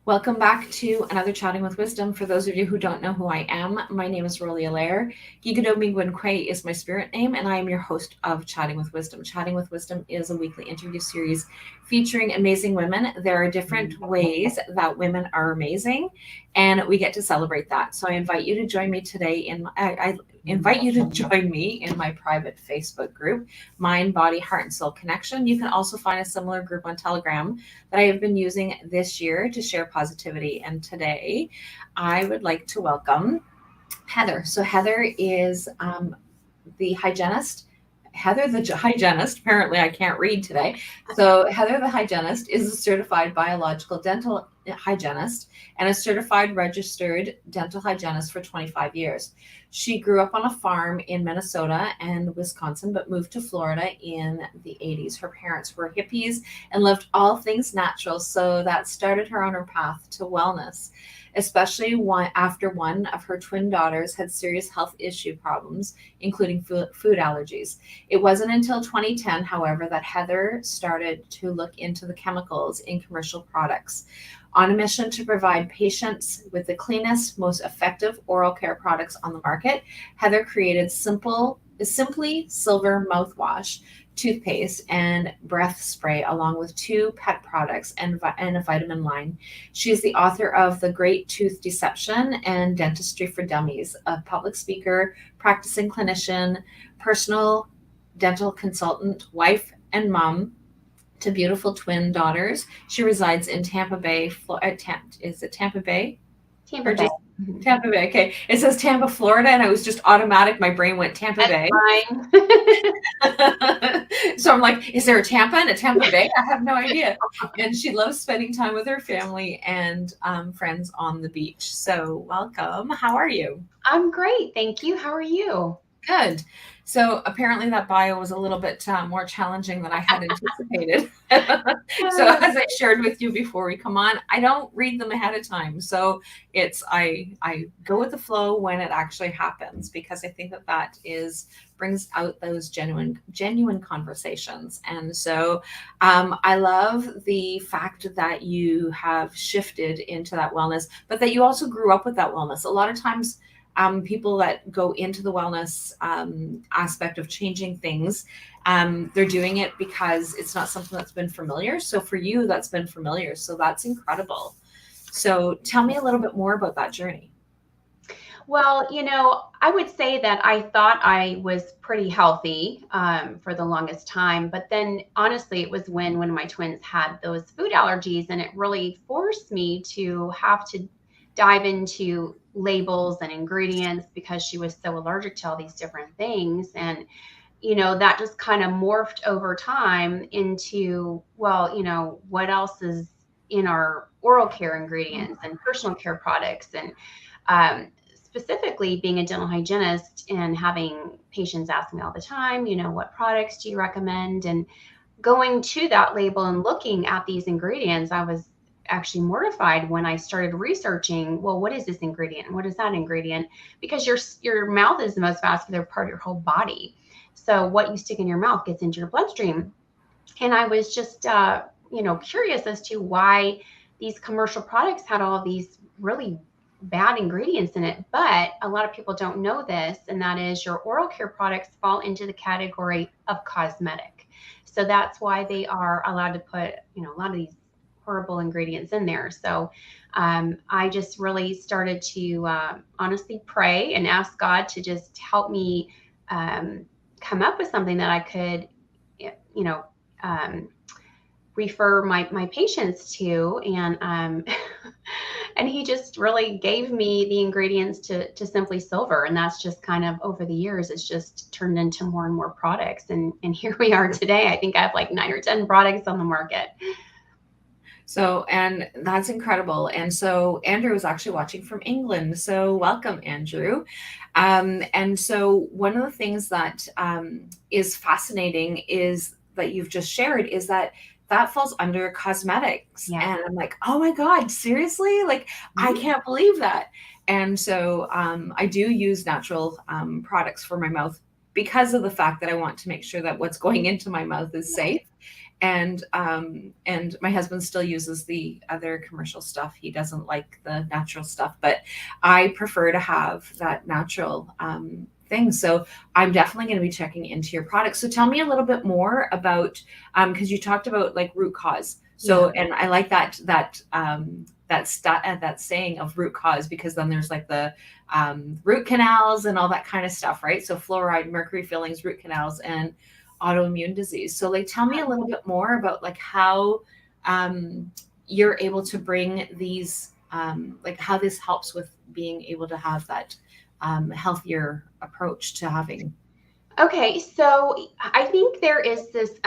Welcome back to another Chatting with Wisdom. For those of you who don't know who I am, my name is Rollie Allaire. Gigadomingwenque is my spirit name, and I am your host of Chatting with Wisdom. Chatting with Wisdom is a weekly interview series featuring amazing women. There are different ways that women are amazing, and we get to celebrate that. So I invite you to join me today I invite you to join me in my private Facebook group, Mind, Body, Heart, and Soul Connection. You can also find a similar group on Telegram that I have been using this year to share positivity. And today I would like to welcome Heather. So Heather is the hygienist. Heather the Hygienist, apparently I can't read today. So Heather the Hygienist is a certified biological dental hygienist and a certified registered dental hygienist for 25 years. She grew up on a farm in Minnesota and Wisconsin, but moved to Florida in the 80s. Her parents were hippies and loved all things natural, so that started her on her path to wellness, especially after one of her twin daughters had serious health issue problems, including food allergies. It wasn't until 2010, however, that Heather started to look into the chemicals in commercial products. On a mission to provide patients with the cleanest, most effective oral care products on the market, Heather created Simply Silver mouthwash, toothpaste, and breath spray, along with 2 pet products and a vitamin line. She is the author of The Great Tooth Deception and Dentistry for Dummies, a public speaker, practicing clinician, personal dental consultant, wife, and mom to beautiful twin daughters. She resides in Tampa Bay, is it Tampa Bay? Tampa Bay. Tampa Bay. Okay. It says Tampa, Florida, and it was just automatic. My brain went Tampa Bay. Fine. So I'm like, is there a Tampa and a Tampa Bay? I have no idea. And she loves spending time with her family and friends on the beach. So welcome. How are you? I'm great. Thank you. How are you? Good. So apparently that bio was a little bit more challenging than I had anticipated. So as I shared with you before we come on, I don't read them ahead of time. So I go with the flow when it actually happens, because I think that brings out those genuine conversations. And so I love the fact that you have shifted into that wellness, but that you also grew up with that wellness. A lot of times people that go into the wellness aspect of changing things, they're doing it because it's not something that's been familiar. So for you, that's been familiar. So that's incredible. So tell me a little bit more about that journey. Well, I would say that I thought I was pretty healthy for the longest time. But then honestly, it was when one of my twins had those food allergies, and it really forced me to have to dive into labels and ingredients because she was so allergic to all these different things. And, that just kind of morphed over time into, well, what else is in our oral care ingredients and personal care products. And specifically being a dental hygienist and having patients ask me all the time, what products do you recommend? And going to that label and looking at these ingredients, I was actually mortified when I started researching, well, what is this ingredient? What is that ingredient? Because your mouth is the most vascular part of your whole body. So what you stick in your mouth gets into your bloodstream. And I was just, curious as to why these commercial products had all of these really bad ingredients in it. But a lot of people don't know this, and that is your oral care products fall into the category of cosmetic. So that's why they are allowed to put, a lot of these horrible ingredients in there. So I just really started to honestly pray and ask God to just help me come up with something that I could, refer my patients to. And and he just really gave me the ingredients to Simply Silver. And that's just kind of over the years, it's just turned into more and more products. And here we are today. I think I have like 9 or 10 products on the market. So, and that's incredible. And so Andrew is actually watching from England. So welcome, Andrew. And so one of the things that is fascinating is that you've just shared is that falls under cosmetics. Yeah. And I'm like, oh my God, seriously? Like, I can't believe that. And so I do use natural products for my mouth because of the fact that I want to make sure that what's going into my mouth is safe. And my husband still uses the other commercial stuff. He doesn't like the natural stuff, but I prefer to have that natural thing. So I'm definitely going to be checking into your products. So tell me a little bit more about, because you talked about like root cause. So, and I like that saying of root cause, because then there's like the root canals and all that kind of stuff, right? So fluoride, mercury fillings, root canals, and autoimmune disease. So like, tell me a little bit more about like how you're able to bring these, like how this helps with being able to have that healthier approach to having. Okay, so I think there is this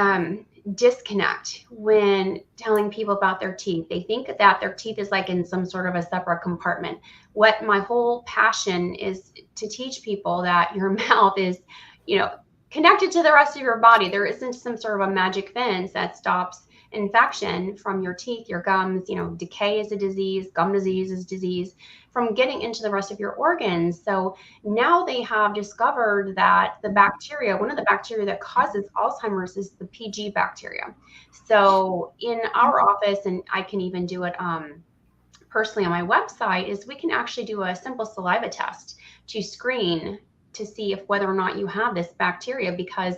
disconnect when telling people about their teeth. They think that their teeth is like in some sort of a separate compartment. What my whole passion is to teach people that your mouth is, connected to the rest of your body. There isn't some sort of a magic fence that stops infection from your teeth, your gums. Decay is a disease, gum disease is disease, from getting into the rest of your organs. So now they have discovered that one of the bacteria that causes Alzheimer's is the PG bacteria. So in our office, and I can even do it personally on my website, is we can actually do a simple saliva test to screen to see if whether or not you have this bacteria, because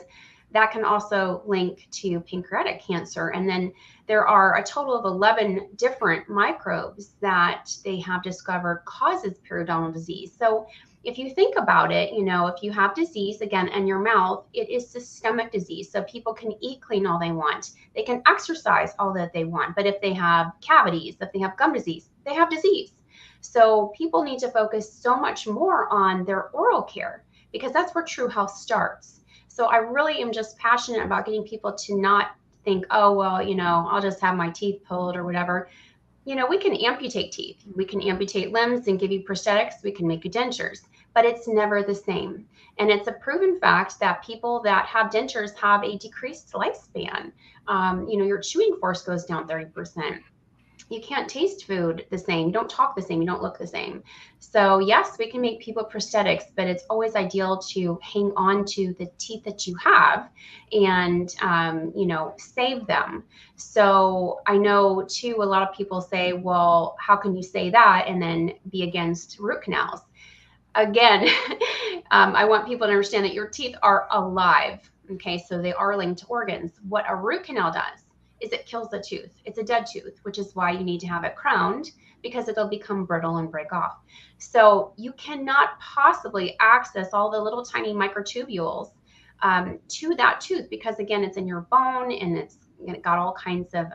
that can also link to pancreatic cancer. And then there are a total of 11 different microbes that they have discovered causes periodontal disease. So if you think about it, if you have disease, again, in your mouth, it is systemic disease. So people can eat clean all they want. They can exercise all that they want. But if they have cavities, if they have gum disease, they have disease. So people need to focus so much more on their oral care, because that's where true health starts. So I really am just passionate about getting people to not think, oh, well, I'll just have my teeth pulled or whatever. We can amputate teeth. We can amputate limbs and give you prosthetics. We can make you dentures, but it's never the same. And it's a proven fact that people that have dentures have a decreased lifespan. Your chewing force goes down 30%. You can't taste food the same. You don't talk the same. You don't look the same. So yes, we can make people prosthetics, but it's always ideal to hang on to the teeth that you have and, save them. So I know too, a lot of people say, well, how can you say that and then be against root canals? Again, I want people to understand that your teeth are alive. Okay. So they are linked to organs. What a root canal does is it kills the tooth. It's a dead tooth, which is why you need to have it crowned, because it'll become brittle and break off. So you cannot possibly access all the little tiny microtubules to that tooth, because again, it's in your bone and it's got all kinds of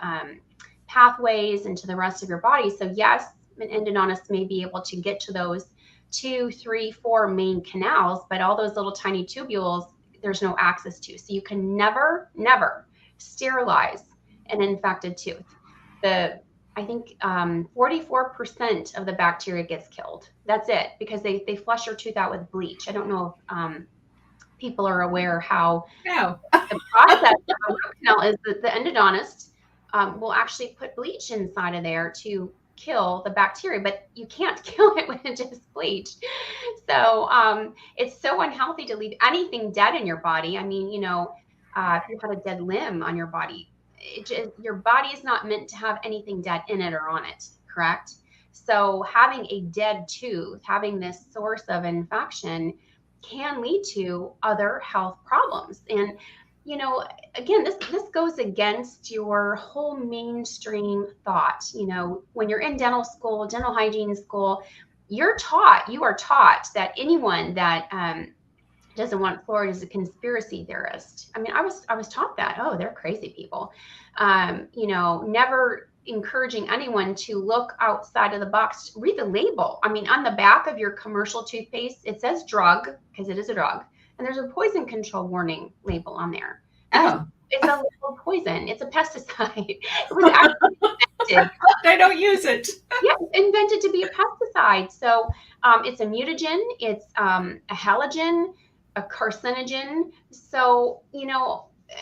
pathways into the rest of your body. So yes, an endodontist may be able to get to those 2, 3, 4 main canals, but all those little tiny tubules, there's no access to. So you can never sterilize an infected tooth. I think 44% of the bacteria gets killed. That's it, because they flush your tooth out with bleach. I don't know if people are aware how the process of a root canal is that the endodontist will actually put bleach inside of there to kill the bacteria, but you can't kill it with just bleach. So it's so unhealthy to leave anything dead in your body. I mean, if you have a dead limb on your body, your body is not meant to have anything dead in it or on it, correct? So having a dead tooth, having this source of infection, can lead to other health problems. And again, this goes against your whole mainstream thought. When you're in dental school, dental hygiene school, you are taught that anyone that doesn't want fluoride is a conspiracy theorist. I mean, I was taught that, oh, they're crazy people. Never encouraging anyone to look outside of the box, read the label. I mean, on the back of your commercial toothpaste, it says drug, because it is a drug, and there's a poison control warning label on there. Oh, it's a little poison. It's a pesticide. It was actually invented. I don't use it. Yeah, invented to be a pesticide. So it's a mutagen. It's a halogen, a carcinogen. So,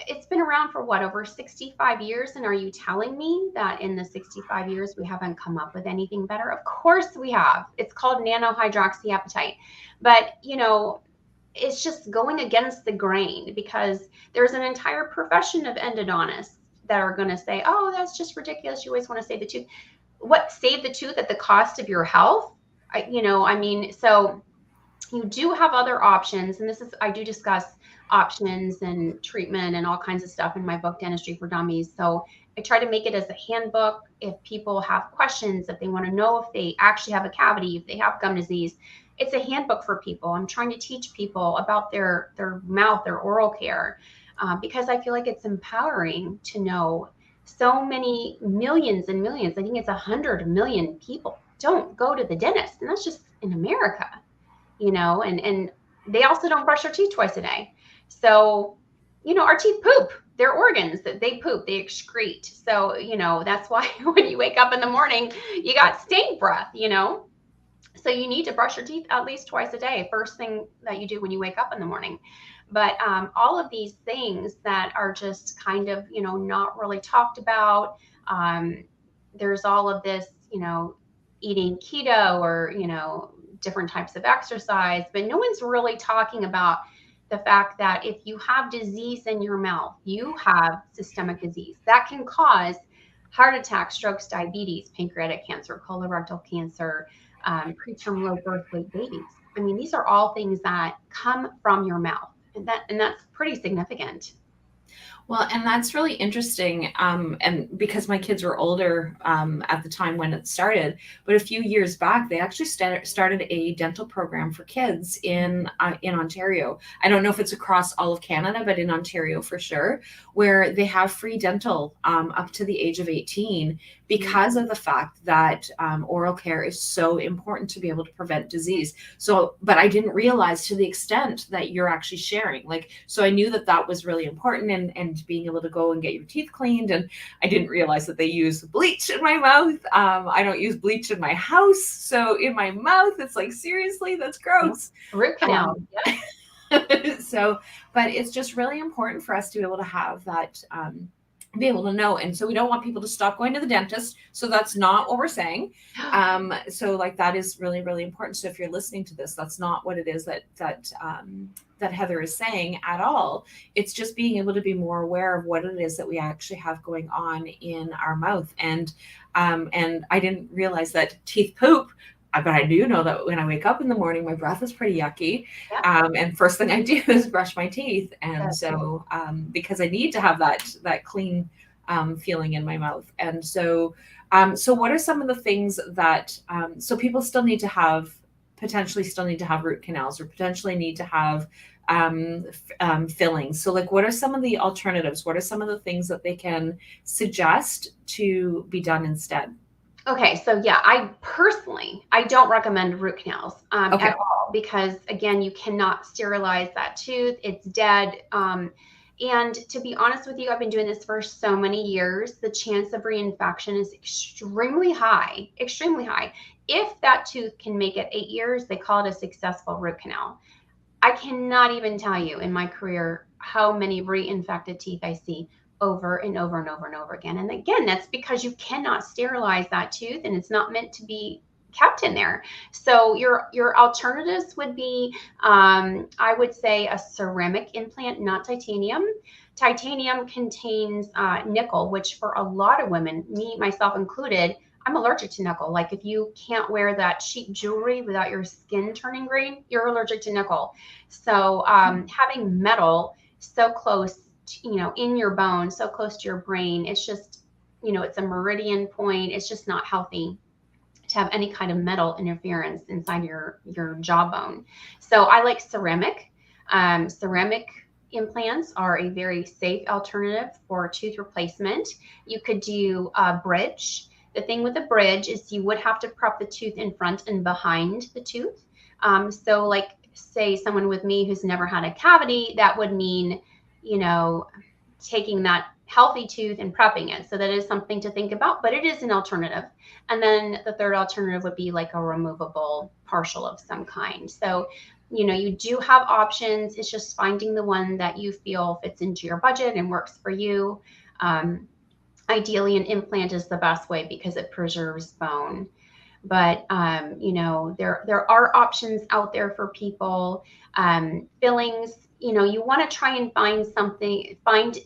it's been around for over 65 years. And are you telling me that in the 65 years, we haven't come up with anything better? Of course we have. It's called nanohydroxyapatite. But, it's just going against the grain, because there's an entire profession of endodontists that are going to say, oh, that's just ridiculous. You always want to save the tooth. What, save the tooth at the cost of your health? So you do have other options. And I do discuss options and treatment and all kinds of stuff in my book, Dentistry for Dummies. So I try to make it as a handbook. If people have questions, if they want to know if they actually have a cavity, if they have gum disease, it's a handbook for people. I'm trying to teach people about their mouth, their oral care, because I feel like it's empowering to know so many millions and millions. I think it's 100 million people don't go to the dentist, and that's just in America, and they also don't brush their teeth twice a day. So, our teeth poop. They're organs that they poop, they excrete. So, that's why when you wake up in the morning, you got stink breath, So you need to brush your teeth at least twice a day, first thing that you do when you wake up in the morning. But all of these things that are just kind of, not really talked about. There's all of this, eating keto or, different types of exercise, but no one's really talking about the fact that if you have disease in your mouth, you have systemic disease that can cause heart attacks, strokes, diabetes, pancreatic cancer, colorectal cancer, preterm low birth weight babies. I mean, these are all things that come from your mouth, and that's pretty significant. Well, and that's really interesting. And because my kids were older at the time when it started, but a few years back, they actually started a dental program for kids in Ontario. I don't know if it's across all of Canada, but in Ontario for sure, where they have free dental up to the age of 18 because of the fact that oral care is so important to be able to prevent disease. So, but I didn't realize to the extent that you're actually sharing. So I knew that that was really important and being able to go and get your teeth cleaned. And I didn't realize that they use bleach in my mouth. I don't use bleach in my house. So in my mouth, it's like, seriously, that's gross. Root canal. So, but it's just really important for us to be able to have that, be able to know. And so we don't want people to stop going to the dentist. So that's not what we're saying. So that is really, really important. So if you're listening to this, that's not what it is that Heather is saying at all. It's just being able to be more aware of what it is that we actually have going on in our mouth. And I didn't realize that teeth poop. But I do know that when I wake up in the morning, my breath is pretty yucky. Yep. And first thing I do is brush my teeth. And so, because I need to have that clean feeling in my mouth. And so, so what are some of the things that, so people potentially still need to have root canals or potentially need to have fillings. So what are some of the alternatives? What are some of the things that they can suggest to be done instead? Okay, so yeah, I don't recommend root canals at all because, again, you cannot sterilize that tooth. It's dead. And to be honest with you, I've been doing this for so many years. The chance of reinfection is extremely high, extremely high. If that tooth can make it 8 years, they call it a successful root canal. I cannot even tell you in my career how many reinfected teeth I see over and over and over and over again. And again, that's because you cannot sterilize that tooth and it's not meant to be kept in there. So your alternatives would be, I would say, a ceramic implant, not titanium. Titanium contains nickel, which for a lot of women, me, myself included, I'm allergic to nickel. Like if you can't wear that cheap jewelry without your skin turning green, you're allergic to nickel. So having metal so close in your bone, so close to your brain, it's just, it's a meridian point. It's just not healthy to have any kind of metal interference inside your jawbone. So I like ceramic. Ceramic implants are a very safe alternative for tooth replacement. You could do a bridge. The thing with a bridge is you would have to prop the tooth in front and behind the tooth. So say someone with me who's never had a cavity, that would mean taking that healthy tooth and prepping it. So that is something to think about, but it is an alternative. And then the third alternative would be like a removable partial of some kind. So, you do have options. It's just finding the one that you feel fits into your budget and works for you. Ideally, an implant is the best way because it preserves bone. But, there are options out there for people. Fillings, you want to try and find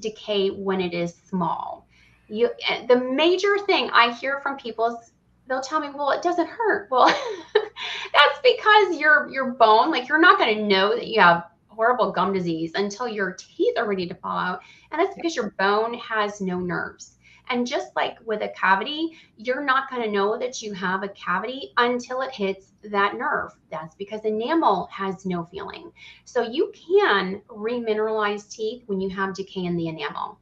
decay when it is small. The major thing I hear from people is they'll tell me, well, it doesn't hurt. Well, that's because your bone, like you're not going to know that you have horrible gum disease until your teeth are ready to fall out. And that's because your bone has no nerves. And just like with a cavity, you're not going to know that you have a cavity until it hits that nerve. That's because enamel has no feeling. So you can remineralize teeth when you have decay in the enamel.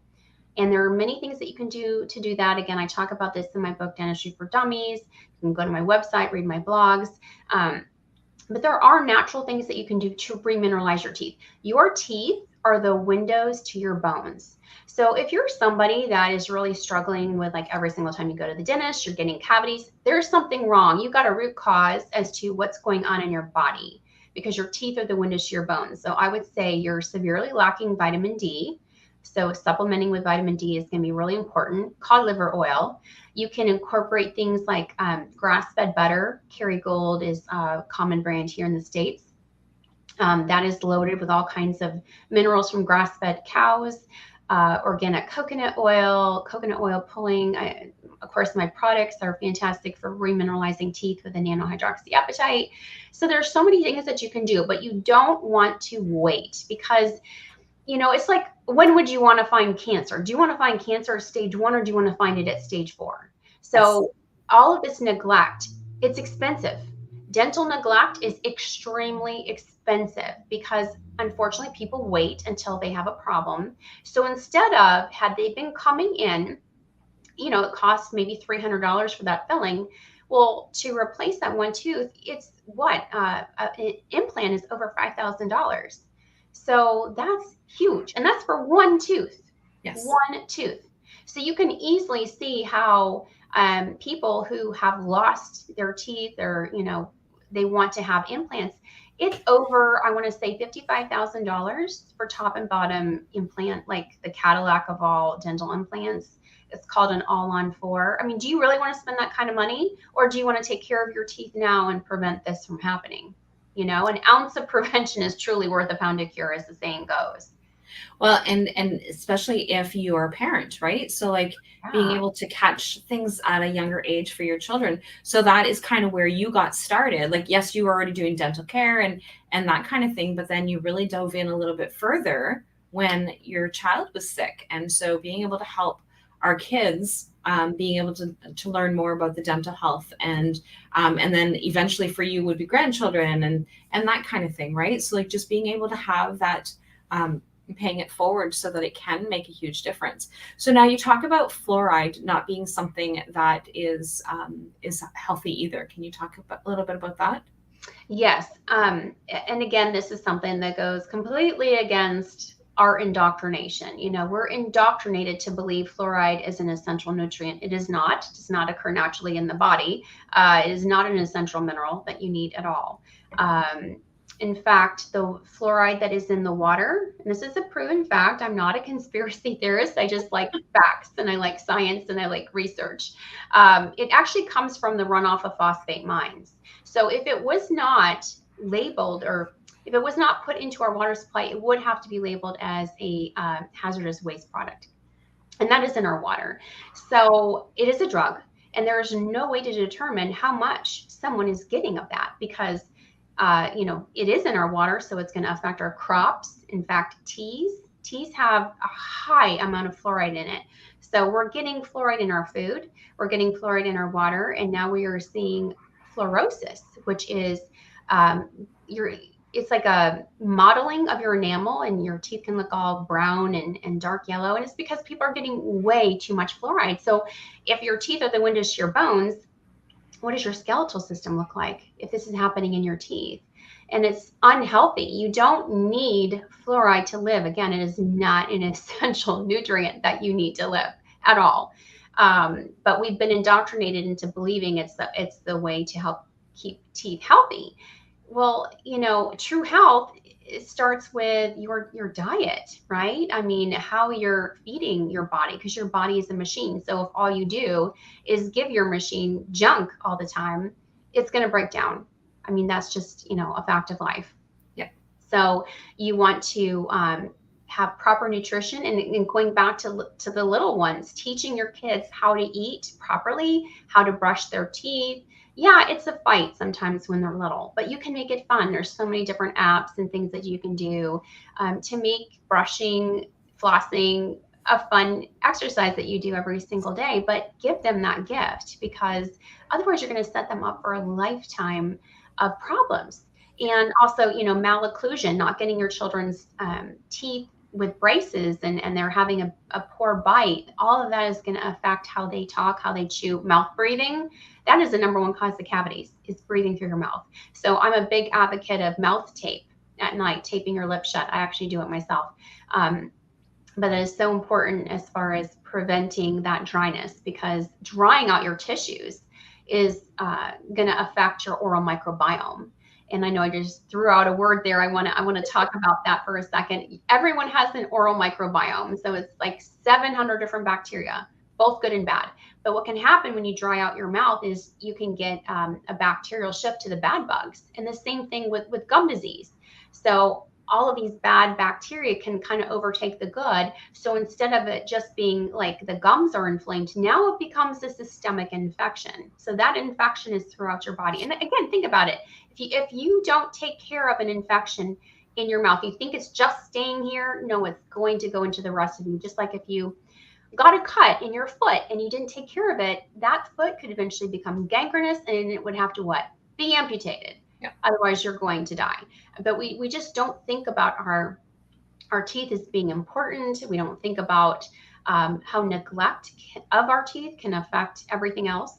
And there are many things that you can do to do that. Again, I talk about this in my book, Dentistry for Dummies. You can go to my website, read my blogs. But there are natural things that you can do to remineralize your teeth. Your teeth are the windows to your bones. So if you're somebody that is really struggling with, like, every single time you go to the dentist, you're getting cavities, there's something wrong. You've got a root cause as to what's going on in your body, because your teeth are the windows to your bones. So I would say you're severely lacking vitamin D. So supplementing with vitamin D is going to be really important. Cod liver oil. You can incorporate things like grass-fed butter. Kerrygold is a common brand here in the States. That is loaded with all kinds of minerals from grass-fed cows. Organic coconut oil pulling. Of course, my products are fantastic for remineralizing teeth with a nanohydroxyapatite. So there's so many things that you can do, but you don't want to wait, because it's like, when would you want to find cancer? Do you want to find cancer at stage 1, or do you want to find it at stage 4? So all of this neglect, it's expensive. Dental neglect is extremely expensive because, unfortunately, people wait until they have a problem. So instead of, had they been coming in, it costs maybe $300 for that filling. Well, to replace that one tooth, it's what? An implant is over $5,000. So that's huge. And that's for one tooth. Yes. One tooth. So you can easily see how people who have lost their teeth, or, they want to have implants, it's over, I want to say, $55,000 for top and bottom implant, like the Cadillac of all dental implants. It's called an all-on-4. I mean, do you really want to spend that kind of money, or do you want to take care of your teeth now and prevent this from happening? An ounce of prevention is truly worth a pound of cure, as the saying goes. Well, and especially if you're a parent, right? So, like, being able to catch things at a younger age for your children. So that is kind of where you got started. Like, yes, you were already doing dental care and that kind of thing, but then you really dove in a little bit further when your child was sick. And so being able to help our kids, being able to learn more about the dental health, and then eventually for you would be grandchildren and that kind of thing, right? So, like, just being able to have that, paying it forward so that it can make a huge difference. So now you talk about fluoride not being something that is healthy either. Can you talk a little bit about that? Yes. And again, this is something that goes completely against our indoctrination. We're indoctrinated to believe fluoride is an essential nutrient. It is not. It does not occur naturally in the body. It is not an essential mineral that you need at all. In fact, the fluoride that is in the water, and this is a proven fact, I'm not a conspiracy theorist. I just like facts, and I like science, and I like research. It actually comes from the runoff of phosphate mines. So if it was not labeled, or if it was not put into our water supply, it would have to be labeled as a hazardous waste product. And that is in our water. So it is a drug, and there is no way to determine how much someone is getting of that, because it is in our water, so it's going to affect our crops. In fact, teas have a high amount of fluoride in it. So we're getting fluoride in our food, we're getting fluoride in our water, and now we are seeing fluorosis, which is it's like a modeling of your enamel, and your teeth can look all brown and dark yellow. And it's because people are getting way too much fluoride. So if your teeth are the windows to your bones, what does your skeletal system look like if this is happening in your teeth? And it's unhealthy. You don't need fluoride to live. Again, it is not an essential nutrient that you need to live at all. But we've been indoctrinated into believing it's the way to help keep teeth healthy. Well, true health, it starts with your diet, right? I mean, how you're feeding your body, because your body is a machine. So if all you do is give your machine junk all the time, it's going to break down. I mean, that's just, a fact of life. Yeah. So you want to have proper nutrition, and going back to the little ones, teaching your kids how to eat properly, how to brush their teeth. Yeah, it's a fight sometimes when they're little, but you can make it fun. There's so many different apps and things that you can do to make brushing, flossing a fun exercise that you do every single day, but give them that gift, because otherwise you're going to set them up for a lifetime of problems. And also, malocclusion, not getting your children's teeth with braces, and they're having a poor bite. All of that is going to affect how they talk, how they chew. Mouth breathing, that is the number one cause of cavities, is breathing through your mouth. So I'm a big advocate of mouth tape at night, taping your lips shut. I actually do it myself. But it is so important as far as preventing that dryness, because drying out your tissues is going to affect your oral microbiome. And I know I just threw out a word there. I want to talk about that for a second. Everyone has an oral microbiome. So it's like 700 different bacteria, both good and bad. But what can happen when you dry out your mouth is you can get a bacterial shift to the bad bugs. And the same thing with gum disease. So all of these bad bacteria can kind of overtake the good. So instead of it just being like the gums are inflamed, now it becomes a systemic infection. So that infection is throughout your body. And again, think about it. If you don't take care of an infection in your mouth, you think it's just staying here. No, it's going to go into the rest of you. Just like if you got a cut in your foot and you didn't take care of it, that foot could eventually become gangrenous, and it would have to what? Be amputated. Yeah. Otherwise you're going to die. But we just don't think about our teeth as being important. We don't think about how neglect of our teeth can affect everything else.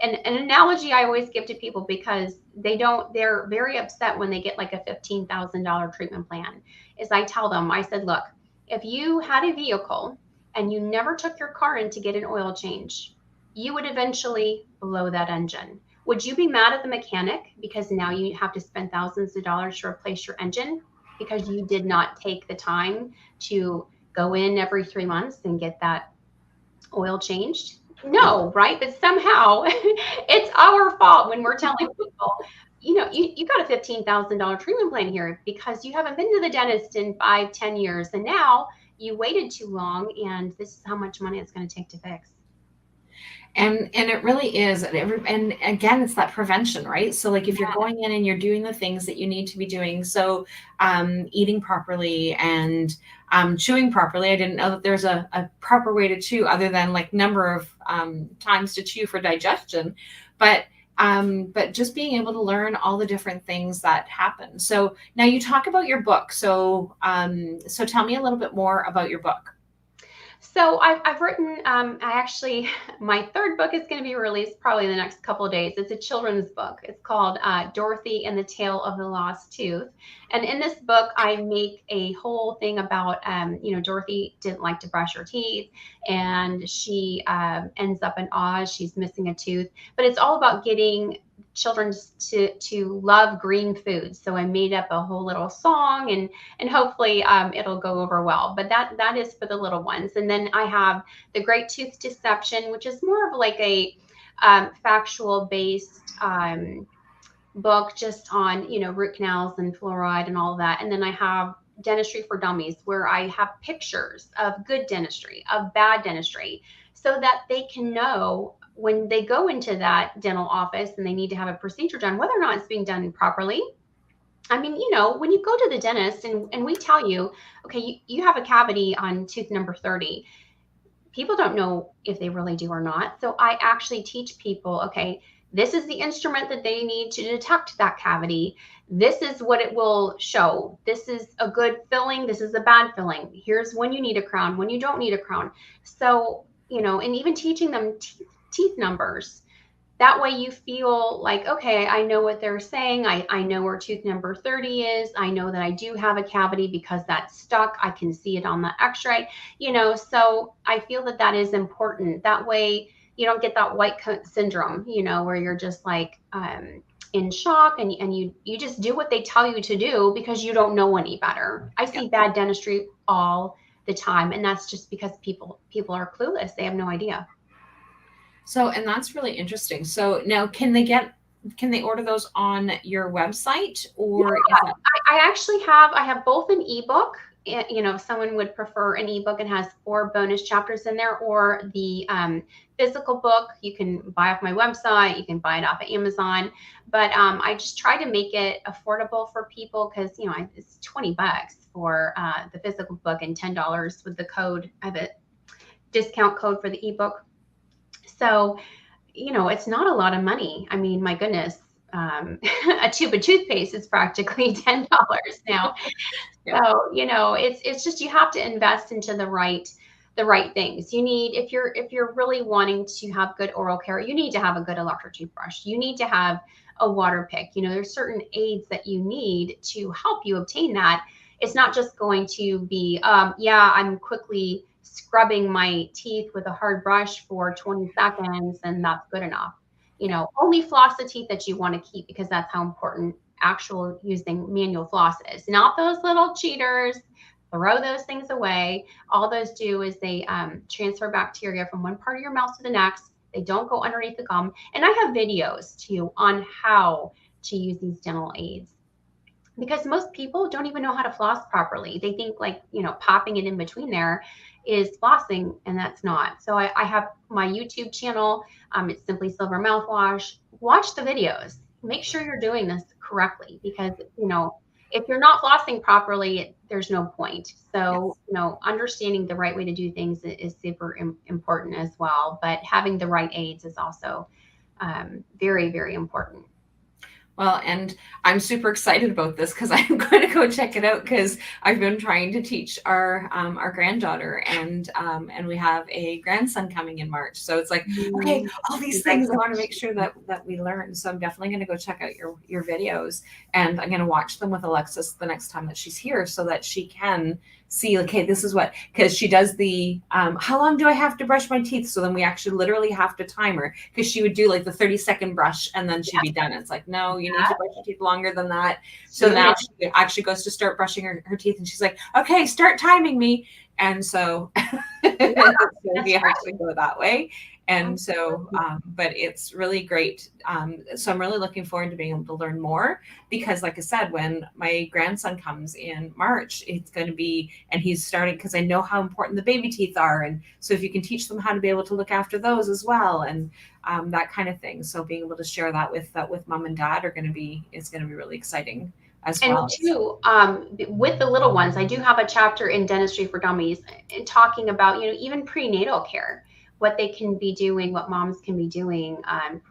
And an analogy I always give to people, because they're very upset when they get like a $15,000 treatment plan, is I tell them, I said, look, if you had a vehicle and you never took your car in to get an oil change, you would eventually blow that engine. Would you be mad at the mechanic because now you have to spend thousands of dollars to replace your engine because you did not take the time to go in every 3 months and get that oil changed? No, right? But somehow it's our fault when we're telling people, you got a $15,000 treatment plan here because you haven't been to the dentist in 5-10 years. And now you waited too long, and this is how much money it's going to take to fix. And it really is. And again, it's that prevention, right? So like if you're going in and you're doing the things that you need to be doing, so eating properly and chewing properly. I didn't know that there's a proper way to chew other than like number of times to chew for digestion. But just being able to learn all the different things that happen. So now you talk about your book. So tell me a little bit more about your book. So I've written, my third book is going to be released probably in the next couple of days. It's a children's book. It's called Dorothy and the Tale of the Lost Tooth. And in this book, I make a whole thing about, Dorothy didn't like to brush her teeth, and she ends up in Oz. She's missing a tooth. But it's all about getting children to love green foods. So I made up a whole little song, and hopefully it'll go over well. But that is for the little ones. And then I have The Great Tooth Deception, which is more of like a factual based book just on root canals and fluoride and all of that. And then I have Dentistry for Dummies, where I have pictures of good dentistry, of bad dentistry, so that they can know when they go into that dental office and they need to have a procedure done, whether or not it's being done properly. I mean, when you go to the dentist and we tell you, okay, you have a cavity on tooth number 30, people don't know if they really do or not. So I actually teach people, okay, this is the instrument that they need to detect that cavity. This is what it will show. This is a good filling. This is a bad filling. Here's when you need a crown, when you don't need a crown. So, and even teaching them teeth numbers. That way you feel like, okay, I know what they're saying. I know where tooth number 30 is. I know that I do have a cavity because that's stuck. I can see it on the x-ray, so I feel that is important. That way you don't get that white coat syndrome, where you're just like in shock and you just do what they tell you to do because you don't know any better. I see bad dentistry all the time, and that's just because people are clueless. They have no idea. So, and that's really interesting. So now can they order those on your website, or I have both an ebook if someone would prefer an ebook, it has 4 bonus chapters in there, or the physical book, you can buy off my website, you can buy it off of Amazon. But I just try to make it affordable for people because, it's $20 for the physical book and $10 with the code. I have a discount code for the ebook. So, it's not a lot of money. I mean, my goodness, a tube of toothpaste is practically $10 now. Yeah. So, it's just, you have to invest into the right things. You need, if you're really wanting to have good oral care, you need to have a good electric toothbrush. You need to have a water pick. There's certain aids that you need to help you obtain that. It's not just going to be, I'm quickly scrubbing my teeth with a hard brush for 20 seconds and that's good enough. Only floss the teeth that you want to keep, because that's how important actual using manual floss is. Not those little cheaters. Throw those things away. All those do is they transfer bacteria from one part of your mouth to the next. They don't go underneath the gum. And I have videos too on how to use these dental aids, because most people don't even know how to floss properly. They think popping it in between there is flossing, and that's not. So I have my YouTube channel. It's Simply Silver Mouthwash. Watch the videos. Make sure you're doing this correctly, because, if you're not flossing properly, there's no point. So, understanding the right way to do things is super important as well. But having the right aids is also very, very important. Well, and I'm super excited about this because I'm going to go check it out, because I've been trying to teach our granddaughter, and we have a grandson coming in March. So it's like, okay, all these things I want to make sure that we learn. So I'm definitely going to go check out your videos, and I'm going to watch them with Alexis the next time that she's here, so that she can see, okay, this is what, because she does the how long do I have to brush my teeth? So then we actually literally have to time her, because she would do like the 30-second brush and then she'd be done. It's like, no, you need to brush your teeth longer than that. So now she actually goes to start brushing her teeth, and she's like, okay, start timing me. And so we actually go that way. And so, but it's really great. So I'm really looking forward to being able to learn more, because like I said, when my grandson comes in March, it's going to be, and he's starting, because I know how important the baby teeth are. And so if you can teach them how to be able to look after those as well, and that kind of thing. So being able to share that with mom and dad is going to be really exciting as well. And too, with the little ones, I do have a chapter in Dentistry for Dummies talking about, even prenatal care, what they can be doing, what moms can be doing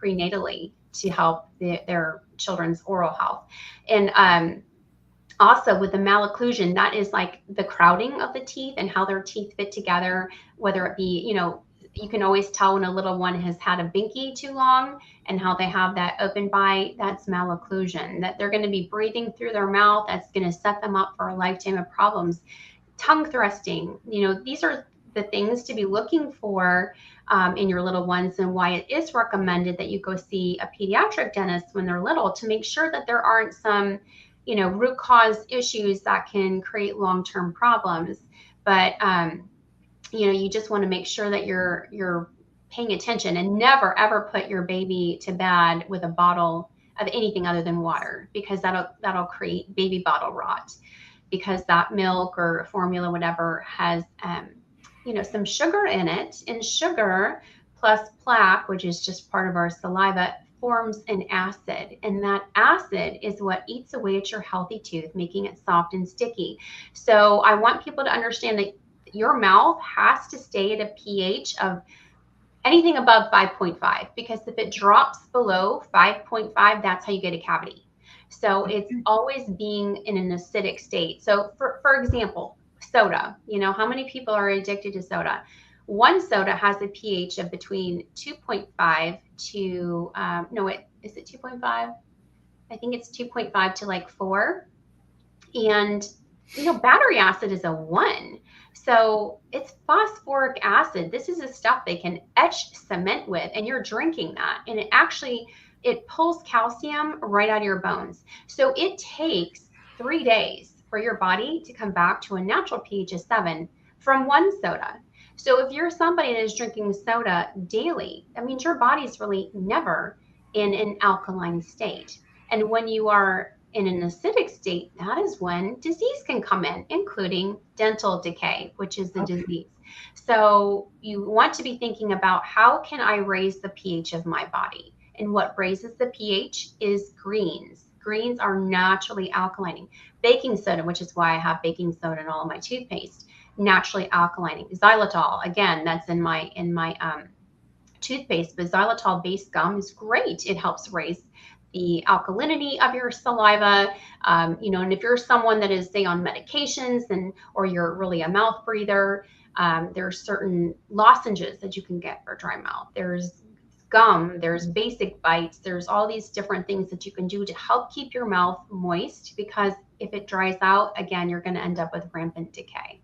prenatally to help their children's oral health. And also with the malocclusion, that is like the crowding of the teeth and how their teeth fit together, whether it be, you can always tell when a little one has had a binky too long and how they have that open bite. That's malocclusion, that they're going to be breathing through their mouth. That's going to set them up for a lifetime of problems. Tongue thrusting, these are the things to be looking for in your little ones, and why it is recommended that you go see a pediatric dentist when they're little, to make sure that there aren't some, root cause issues that can create long-term problems. But you just want to make sure that you're paying attention, and never ever put your baby to bed with a bottle of anything other than water, because that'll create baby bottle rot, because that milk or formula, whatever, has some sugar in it, and sugar plus plaque, which is just part of our saliva, forms an acid, and that acid is what eats away at your healthy tooth, making it soft and sticky. So I want people to understand that your mouth has to stay at a pH of anything above 5.5, because if it drops below 5.5, that's how you get a cavity. So it's always being in an acidic state. So for example, soda, how many people are addicted to soda? One soda has a pH of between 2.5 to, is it 2.5? I think it's 2.5 to like 4. And, battery acid is a 1. So it's phosphoric acid. This is the stuff they can etch cement with, and you're drinking that. And it pulls calcium right out of your bones. So it takes 3 days for your body to come back to a natural pH of 7 from one soda. So if you're somebody that is drinking soda daily, that means your body's really never in an alkaline state. And when you are In an acidic state, that is when disease can come in, including dental decay, which is the Okay. disease. So you want to be thinking about, how can I raise the pH of my body? And what raises the pH is greens. Greens are naturally alkalining. Baking soda, which is why I have baking soda in all of my toothpaste, naturally alkalining. Xylitol, again, that's in my toothpaste, but xylitol-based gum is great. It helps raise the alkalinity of your saliva. And if you're someone that is, say, on medications, or you're really a mouth breather, there's certain lozenges that you can get for dry mouth. There's gum, there's basic bites, there's all these different things that you can do to help keep your mouth moist, because if it dries out, again, you're going to end up with rampant decay.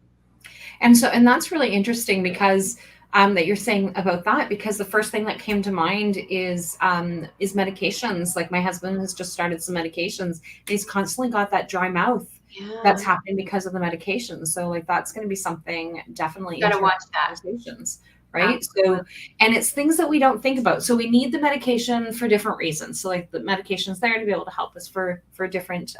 And that's really interesting, because that you're saying about that, because the first thing that came to mind is medications. Like, my husband has just started some medications, and he's constantly got that dry mouth. Yeah. That's happening because of the medications. So, like, that's going to be something definitely You gotta watch that. Conversations, right? So, and it's things that we don't think about. So we need the medication for different reasons. So, like, the medication's there to be able to help us for different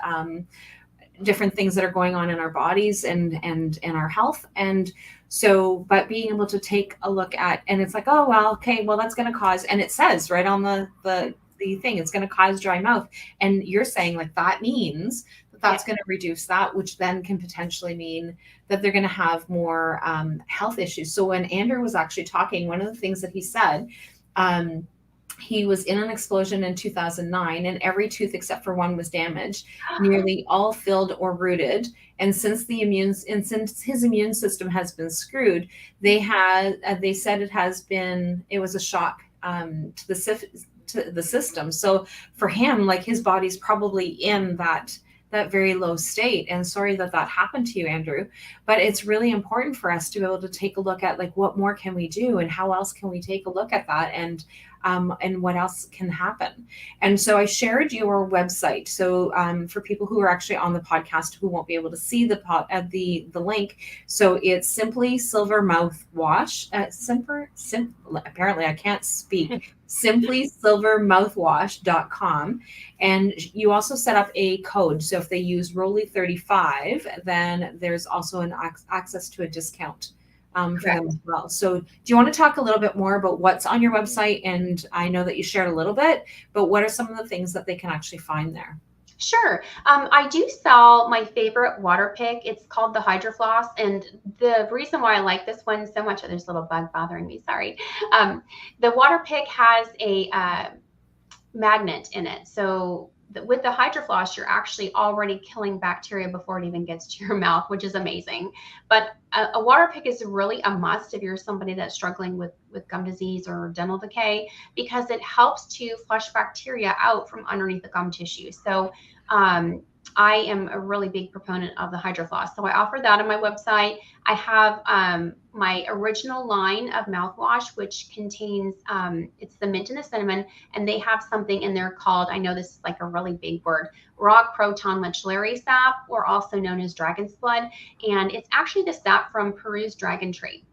different things that are going on in our bodies and our health. And so, but being able to take a look at, and it's like, oh, well, okay, well, that's going to cause, and it says right on the thing, it's going to cause dry mouth. And you're saying, like, that means that's going to reduce that, which then can potentially mean that they're going to have more health issues. So when Andrew was actually talking, one of the things that he said, he was in an explosion in 2009, and every tooth except for one was damaged, nearly all filled or rooted. And since since his immune system has been screwed, they said it was a shock to the system. So for him, like, his body's probably in that very low state. And sorry that happened to you, Andrew, but it's really important for us to be able to take a look at, like, what more can we do, and how else can we take a look at that, and what else can happen. And so I shared your website. So for people who are actually on the podcast who won't be able to see the link, so it's Simply Silver Mouthwash. Apparently I can't speak. simplysilvermouthwash.com. And you also set up a code. So if they use Rollie 35, then there's also an access to a discount for them as well. So do you want to talk a little bit more about what's on your website? And I know that you shared a little bit, but what are some of the things that they can actually find there? Sure. I do sell my favorite water pick. It's called the Hydrofloss. And the reason why I like this one so much, there's a little bug bothering me, sorry. The water pick has a magnet in it. So with the Hydrofloss, you're actually already killing bacteria before it even gets to your mouth, which is amazing. But a water pick is really a must if you're somebody that's struggling with gum disease or dental decay, because it helps to flush bacteria out from underneath the gum tissue. So I am a really big proponent of the Hydrofloss. So I offer that on my website. I have my original line of mouthwash, which contains, it's the mint and the cinnamon, and they have something in there called, I know this is like a really big word, rock proton lechleri sap, or also known as dragon's blood. And it's actually the sap from Peru's dragon tree.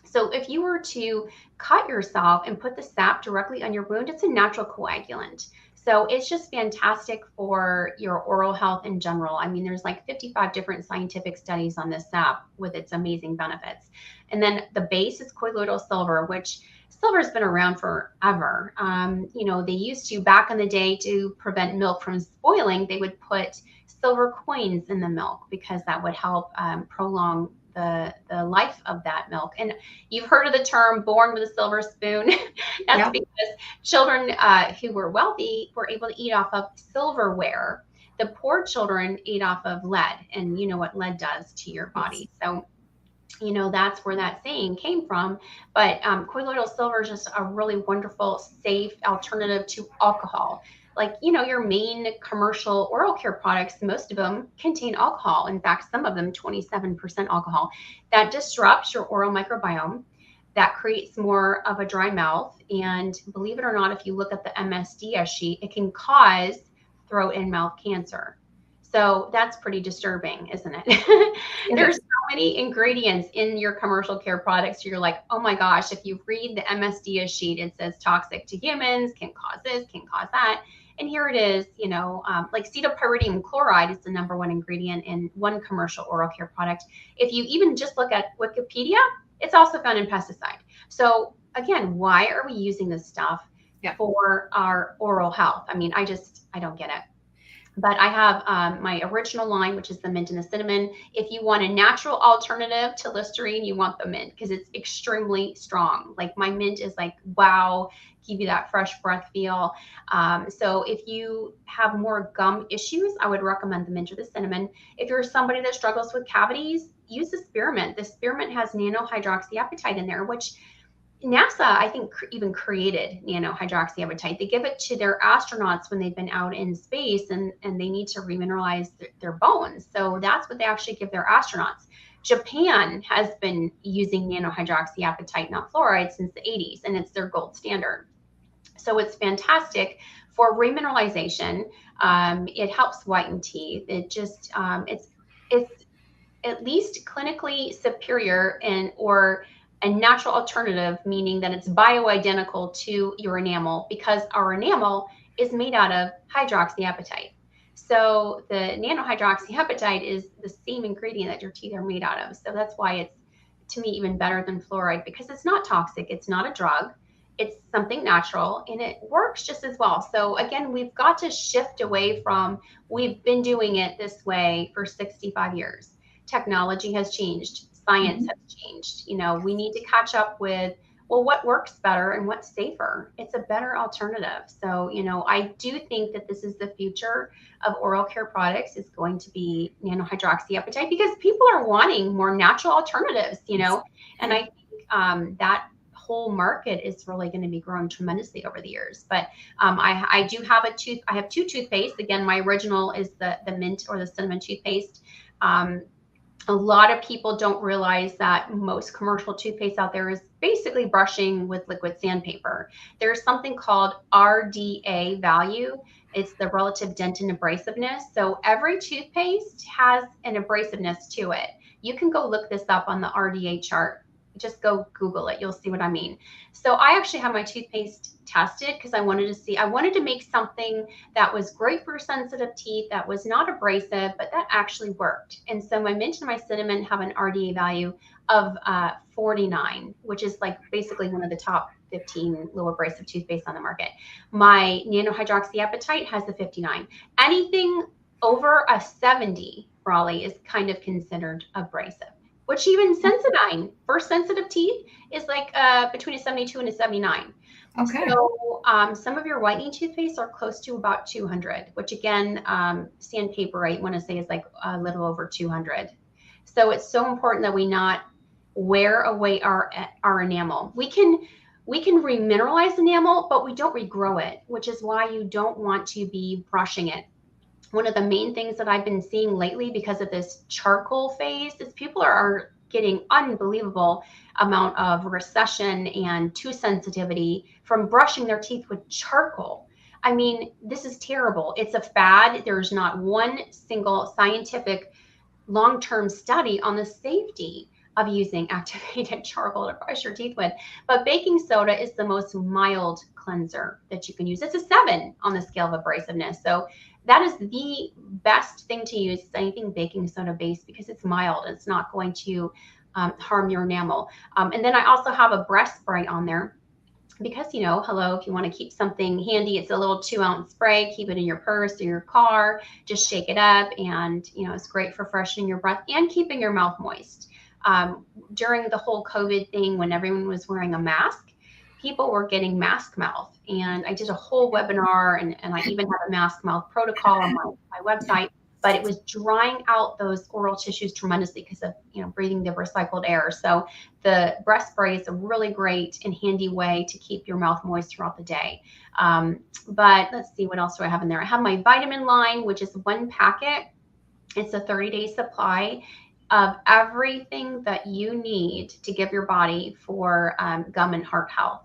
So if you were to cut yourself and put the sap directly on your wound, it's a natural coagulant. So it's just fantastic for your oral health in general. I mean, there's like 55 different scientific studies on this sap with its amazing benefits. And then the base is colloidal silver, which silver's been around forever. They used to, back in the day, to prevent milk from spoiling, they would put silver coins in the milk, because that would help prolong the life of that milk. And you've heard of the term born with a silver spoon. That's because children who were wealthy were able to eat off of silverware. The poor children ate off of lead, and you know what lead does to your body. So that's where that saying came from. But colloidal silver is just a really wonderful, safe alternative to alcohol. Like, your main commercial oral care products, most of them contain alcohol. In fact, some of them 27% alcohol. That disrupts your oral microbiome. That creates more of a dry mouth. And believe it or not, if you look at the MSDS sheet, it can cause throat and mouth cancer. So that's pretty disturbing, isn't it? There's so many ingredients in your commercial care products. You're like, oh my gosh, if you read the MSDS sheet, it says toxic to humans, can cause this, can cause that. And here it is, like cetopyridium chloride is the #1 ingredient in one commercial oral care product. If you even just look at Wikipedia, it's also found in pesticide. So again, why are we using this stuff for our oral health? I mean, I don't get it. But I have my original line, which is the mint and the cinnamon. If you want a natural alternative to Listerine, you want the mint because it's extremely strong. Like my mint is like, wow, give you that fresh breath feel. So if you have more gum issues, I would recommend the mint or the cinnamon. If you're somebody that struggles with cavities, use the spearmint. The spearmint has nanohydroxyapatite in there, which NASA, I think, even created nanohydroxyapatite. They give it to their astronauts when they've been out in space and they need to remineralize their bones. So that's what they actually give their astronauts. Japan has been using nanohydroxyapatite, not fluoride, since the 80s, and it's their gold standard. So it's fantastic for remineralization. It helps whiten teeth. It just, it's at least clinically superior or a natural alternative, meaning that it's bioidentical to your enamel because our enamel is made out of hydroxyapatite. So the nanohydroxyapatite is the same ingredient that your teeth are made out of. So that's why it's, to me, even better than fluoride because it's not toxic. It's not a drug. It's something natural and it works just as well. So again, we've got to shift away from, we've been doing it this way for 65 years. Technology has changed. Science has changed. We need to catch up with, well, what works better and what's safer. It's a better alternative. So, I do think that this is the future of oral care products is going to be nanohydroxyapatite because people are wanting more natural alternatives, and I think that whole market is really going to be growing tremendously over the years. But I do have I have two toothpaste. Again, my original is the mint or the cinnamon toothpaste. A lot of people don't realize that most commercial toothpaste out there is basically brushing with liquid sandpaper. There's something called RDA value. It's the relative dentin abrasiveness. So every toothpaste has an abrasiveness to it. You can go look this up on the RDA chart. Just go Google it. You'll see what I mean. So I actually have my toothpaste tested because I wanted to make something that was great for sensitive teeth, that was not abrasive, but that actually worked. And so my mint and my cinnamon have an RDA value of 49, which is like basically one of the top 15 low abrasive toothpaste on the market. My nanohydroxyapatite has the 59. Anything over a 70, Rollie, is kind of considered abrasive. Which even Sensodyne for sensitive teeth is like between a 72 and a 79. Okay. So some of your whitening toothpaste are close to about 200, which again, sandpaper, I want to say is like a little over 200. So it's so important that we not wear away our enamel. We can remineralize enamel, but we don't regrow it, which is why you don't want to be brushing it. One of the main things that I've been seeing lately because of this charcoal phase is people are getting unbelievable amount of recession and tooth sensitivity from brushing their teeth with charcoal. I mean, this is terrible. It's a fad. There's not one single scientific long-term study on the safety of using activated charcoal to brush your teeth with. But baking soda is the most mild cleanser that you can use. It's a 7 on the scale of abrasiveness. So that is the best thing to use, anything baking soda based, because it's mild. It's not going to harm your enamel. And then I also have a breast spray on there because, hello, if you want to keep something handy, it's a little 2-ounce spray. Keep it in your purse or your car. Just shake it up. And, it's great for freshening your breath and keeping your mouth moist. During the whole COVID thing, when everyone was wearing a mask, people were getting mask mouth. And I did a whole webinar and I even have a mask mouth protocol on my website, but it was drying out those oral tissues tremendously because of, breathing the recycled air. So the breast spray is a really great and handy way to keep your mouth moist throughout the day. But let's see, what else do I have in there? I have my vitamin line, which is 1 packet. It's a 30-day supply of everything that you need to give your body for gum and heart health.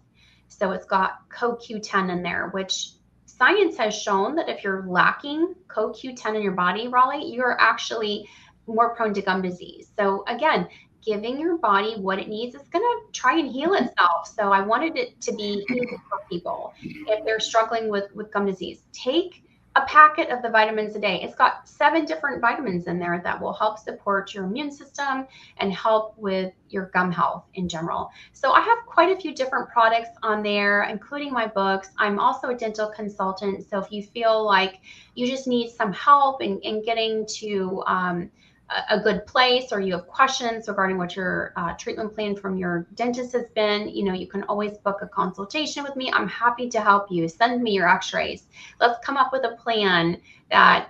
So it's got CoQ10 in there, which science has shown that if you're lacking CoQ10 in your body, Rollie, you're actually more prone to gum disease. So again, giving your body what it needs. It's going to try and heal itself. So I wanted it to be easy for people. If they're struggling with gum disease, take a packet of the vitamins a day. It's got 7 different vitamins in there that will help support your immune system and help with your gum health in general. So I have quite a few different products on there, including my books. I'm also a dental consultant. So if you feel like you just need some help in getting to a good place, or you have questions regarding what your treatment plan from your dentist has been, you can always book a consultation with me. I'm happy to help you. Send me your x-rays. Let's come up with a plan that,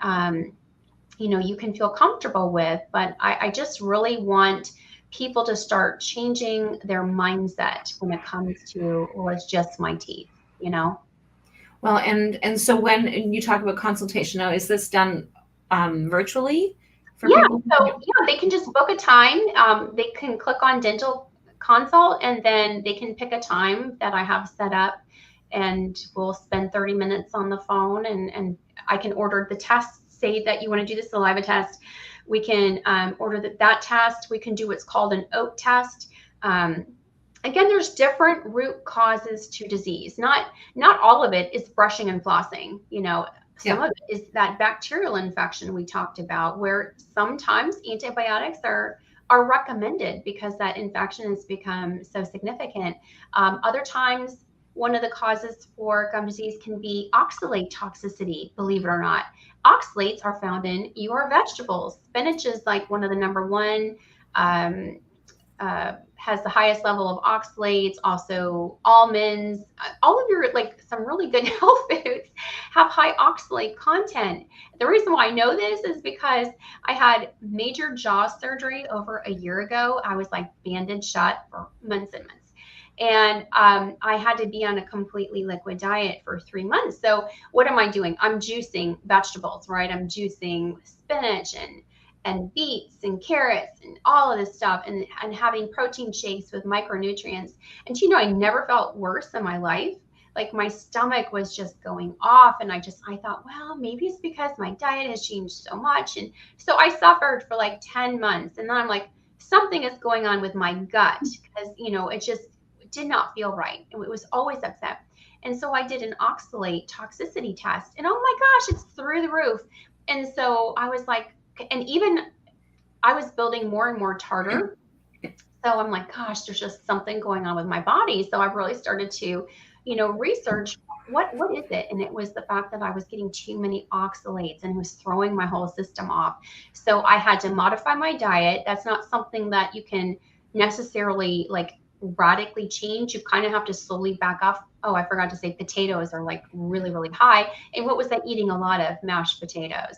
you can feel comfortable with. But I just really want people to start changing their mindset when it comes to, well, it's just my teeth, Well, and so when you talk about consultation now, is this done virtually? Yeah, so they can just book a time. They can click on dental consult, and then they can pick a time that I have set up, and we'll spend 30 minutes on the phone, and I can order the test. Say that you want to do the saliva test. We can order that test. We can do what's called an oat test. Again, there's different root causes to disease. Not all of it is brushing and flossing, Some of it is that bacterial infection we talked about, where sometimes antibiotics are recommended because that infection has become so significant. Other times, one of the causes for gum disease can be oxalate toxicity, believe it or not. Oxalates are found in your vegetables. Spinach is like one of the number one, has the highest level of oxalates. Also almonds, all of your, some really good health foods have high oxalate content. The reason why I know this is because I had major jaw surgery over a year ago. I was banded shut for months and months. And I had to be on a completely liquid diet for 3 months. So what am I doing? I'm juicing vegetables, right? I'm juicing spinach and beets and carrots and all of this stuff, and having protein shakes with micronutrients. And I never felt worse in my life. My stomach was just going off, and I thought, well, maybe it's because my diet has changed so much. And so I suffered for 10 months, and then I'm like, something is going on with my gut, because it just did not feel right. It was always upset. And so I did an oxalate toxicity test, and oh my gosh, it's through the roof. And so I was like, and even I was building more and more tartar. So I'm like, gosh, there's just something going on with my body. So I really started to, research what is it? And it was the fact that I was getting too many oxalates, and it was throwing my whole system off. So I had to modify my diet. That's not something that you can necessarily radically change. You kind of have to slowly back off. Oh, I forgot to say potatoes are really, really high. And what was I eating? A lot of mashed potatoes.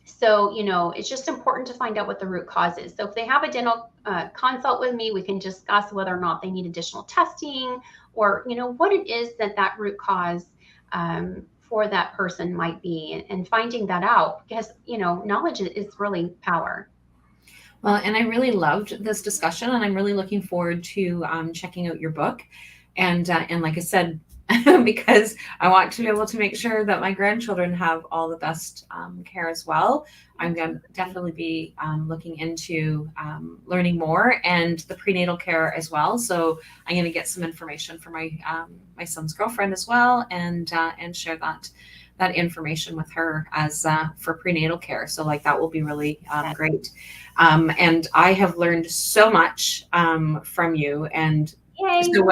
So, it's just important to find out what the root cause is. So if they have a dental consult with me, we can discuss whether or not they need additional testing, or, what it is that root cause for that person might be, and finding that out, because, knowledge is really power. Well, and I really loved this discussion, and I'm really looking forward to checking out your book. And like I said, because I want to be able to make sure that my grandchildren have all the best care as well. I'm going to definitely be looking into learning more, and the prenatal care as well. So I'm going to get some information for my my son's girlfriend as well, and share that information with her as for prenatal care. So that will be really great. And I have learned so much from you. And Yay. So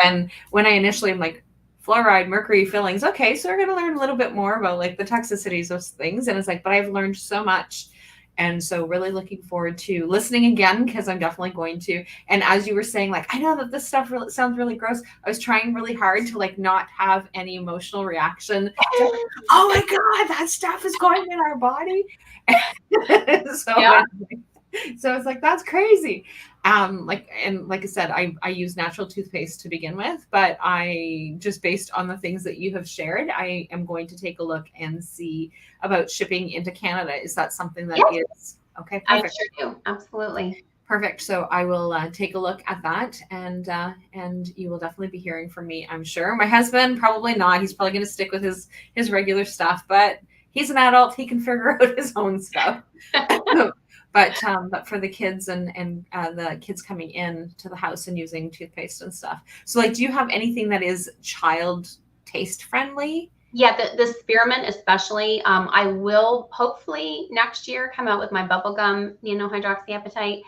when I initially am like, fluoride, mercury fillings. Okay, so we're going to learn a little bit more about the toxicities of things. And it's but I've learned so much. And so really looking forward to listening again, because I'm definitely going to. And as you were saying, I know that this stuff really sounds really gross. I was trying really hard to not have any emotional reaction. Oh my God, that stuff is going in our body. So yeah. So it's that's crazy. And like I said, I use natural toothpaste to begin with, but I just, based on the things that you have shared, I am going to take a look and see about shipping into Canada. Is that something that is okay? Perfect. I sure do. Absolutely. Perfect. So I will take a look at that, and you will definitely be hearing from me, I'm sure. My husband, probably not. He's probably going to stick with his regular stuff, but he's an adult. He can figure out his own stuff. but for the kids and the kids coming in to the house and using toothpaste and stuff. So like, do you have anything that is child taste friendly? Yeah, the spearmint especially. I will hopefully next year come out with my bubblegum hydroxyapatite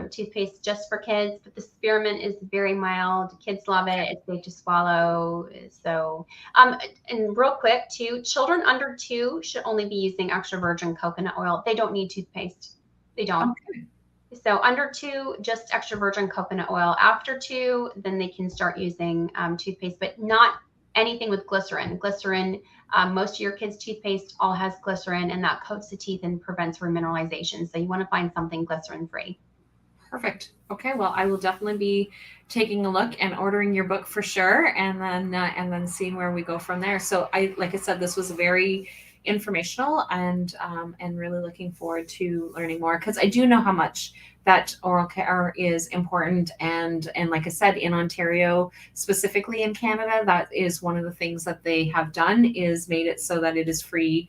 toothpaste just for kids. But the spearmint is very mild. Kids love it. It's safe to swallow. So, and real quick too, children under 2 should only be using extra virgin coconut oil. They don't need toothpaste. They don't. Okay. So under 2, just extra virgin coconut oil. After 2, then they can start using toothpaste, but not anything with glycerin. Glycerin, most of your kids' toothpaste all has glycerin, and that coats the teeth and prevents remineralization. So you want to find something glycerin-free. Perfect. Okay, well, I will definitely be taking a look and ordering your book for sure, and then seeing where we go from there. So like I said, this was very informational, and really looking forward to learning more, because I do know how much that oral care is important, and like I said, in Ontario, specifically in Canada, that is one of the things that they have done, is made it so that it is free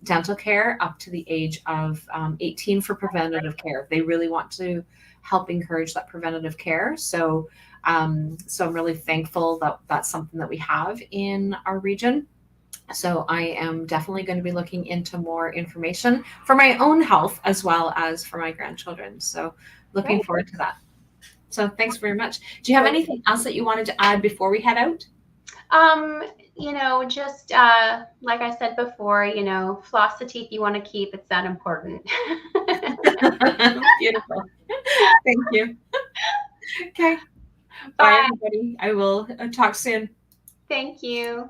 dental care up to the age of 18 for preventative care. They really want to help encourage that preventative care. So I'm really thankful that that's something that we have in our region. So I am definitely going to be looking into more information for my own health as well as for my grandchildren. So looking Great. forward to that. So thanks very much. Do you have anything else that you wanted to add before we head out? Just like I said before, floss the teeth you want to keep. It's that important. Beautiful. Thank you. Okay. Bye. Bye, everybody. I will talk soon. Thank you.